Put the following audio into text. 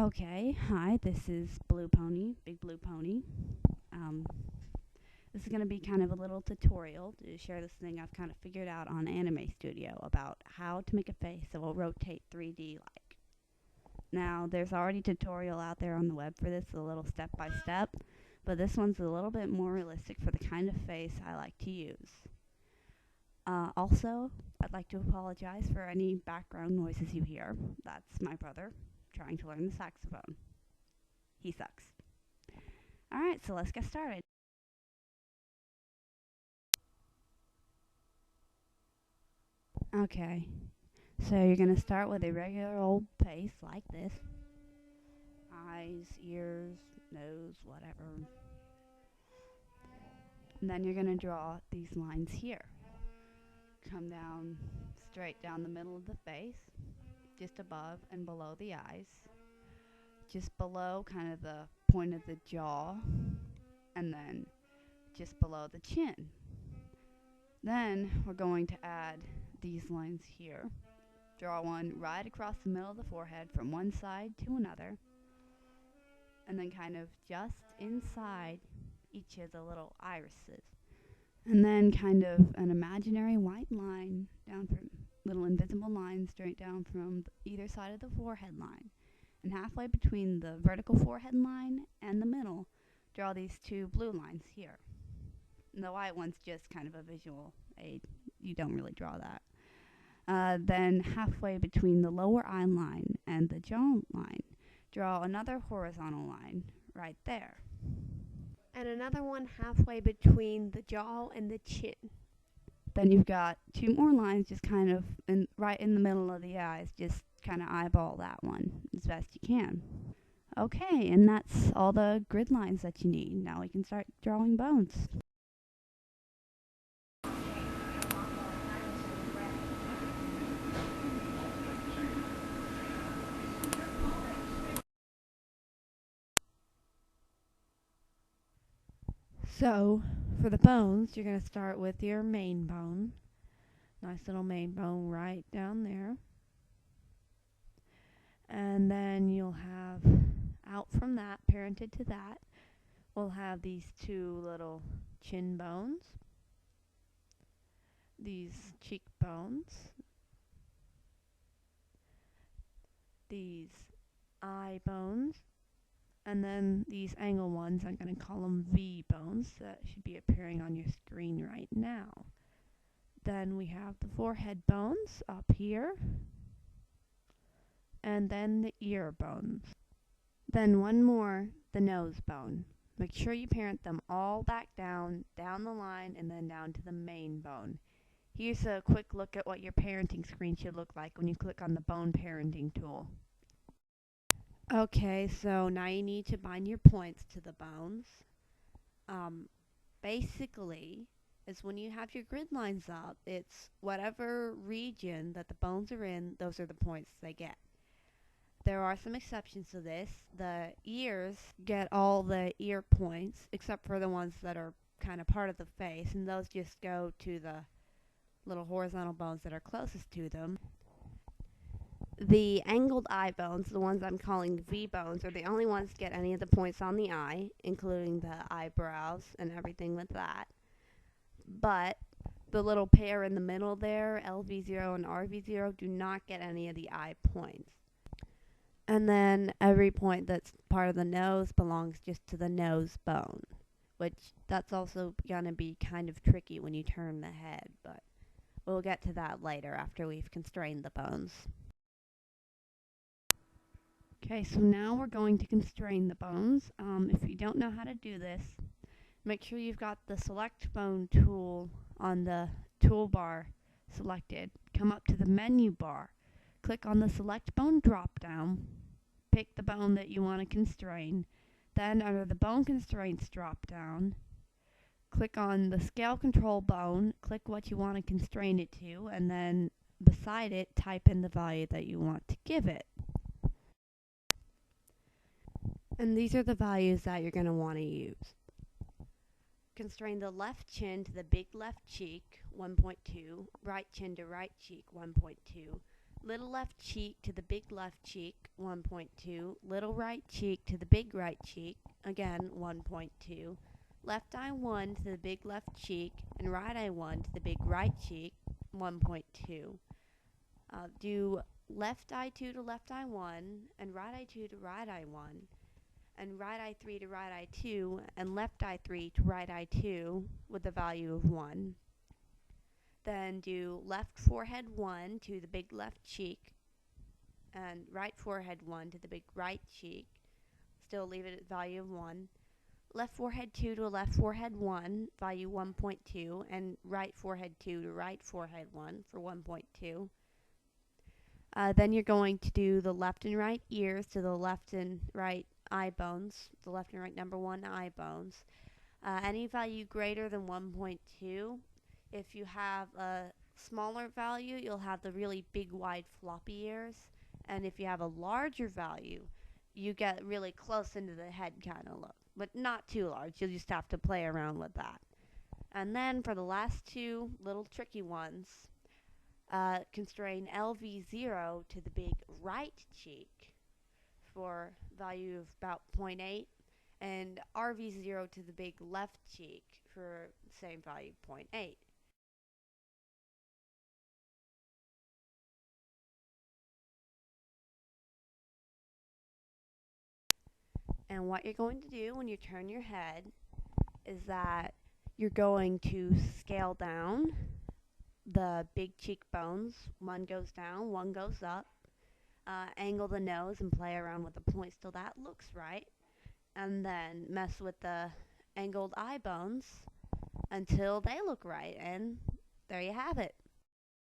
Okay, hi, this is Blue Pony, Big Blue Pony. Um, this is going to be kind of a little tutorial to share this thing I've kind of figured out on Anime Studio about how to make a face that will rotate 3D like. Now, there's already a tutorial out there on the web for this, a little step by step, but this one's a little bit more realistic for the kind of face I like to use. Also, I'd like to apologize for any background noises you hear. That's my brother trying to learn the saxophone. He sucks. Alright, so let's get started. Okay, so you're going to start with a regular old face like this. Eyes, ears, nose, whatever. And then you're going to draw these lines here. Come down straight down the middle of the face, just above and below the eyes. Just below kind of the point of the jaw, and then just below the chin. Then we're going to add these lines here. Draw one right across the middle of the forehead from one side to another, and then kind of just inside each of the little irises. And then kind of an imaginary white line down from little invisible lines straight down from either side of the forehead line. And halfway between the vertical forehead line and the middle, draw these two blue lines here. And the white one's just kind of a visual aid. You don't really draw that. Then halfway between the lower eye line and the jaw line, draw another horizontal line right there. And another one halfway between the jaw and the chin. Then you've got two more lines just kind of right in the middle of the eyes. Just kind of eyeball that one as best you can. Okay, and that's all the grid lines that you need. Now we can start drawing bones. So, for the bones, you're going to start with your main bone. Nice little main bone right down there. And then you'll have, out from that, parented to that, we'll have these two little chin bones, these cheekbones, these eye bones, and then these angle ones, I'm going to call them V bones. That should be appearing on your screen right now. Then we have the forehead bones up here, and then the ear bones. Then one more, the nose bone. Make sure you parent them all back down the line, and then down to the main bone. Here's a quick look at what your parenting screen should look like when you click on the bone parenting tool. Okay, so now you need to bind your points to the bones. Basically, is when you have your grid lines up, it's whatever region that the bones are in, those are the points they get. There are some exceptions to this. The ears get all the ear points, except for the ones that are kind of part of the face, and those just go to the little horizontal bones that are closest to them. The angled eye bones, the ones I'm calling V bones, are the only ones that get any of the points on the eye, including the eyebrows and everything with that. But the little pair in the middle there, LV0 and RV0, do not get any of the eye points. And then every point that's part of the nose belongs just to the nose bone, which that's also going to be kind of tricky when you turn the head, but we'll get to that later after we've constrained the bones. Okay, so now we're going to constrain the bones. If you don't know how to do this, make sure you've got the select bone tool on the toolbar selected. Come up to the menu bar, click on the select bone drop down, pick the bone that you want to constrain. Then under the bone constraints drop down, click on the scale control bone, click what you want to constrain it to, and then beside it type in the value that you want to give it. And these are the values that you're going to want to use. Constrain the left chin to the big left cheek, 1.2, right chin to right cheek, 1.2, Little left cheek to the big left cheek, 1.2. Little right cheek to the big right cheek, again, 1.2. Left eye 1 to the big left cheek, and right eye 1 to the big right cheek, 1.2. Do left eye 2 to left eye 1, and right eye 2 to right eye 1, and right eye 3 to right eye 2, and left eye 3 to right eye 2 with the value of 1. Then do left forehead 1 to the big left cheek, and right forehead 1 to the big right cheek. Still leave it at value of 1. Left forehead 2 to left forehead 1, value 1.2, and right forehead 2 to right forehead 1 for 1.2. Then you're going to do the left and right ears to the left and right eye bones, the left and right number 1 eye bones. Any value greater than 1.2. If you have a smaller value, you'll have the really big, wide, floppy ears. And if you have a larger value, you get really close into the head kind of look, but not too large. You'll just have to play around with that. And then for the last two little tricky ones, constrain LV0 to the big right cheek for value of about 0.8, and RV0 to the big left cheek for same value, 0.8. And what you're going to do when you turn your head is that you're going to scale down the big cheekbones. One goes down, one goes up. Angle the nose and play around with the points till that looks right. And then mess with the angled eye bones until they look right. And there you have it.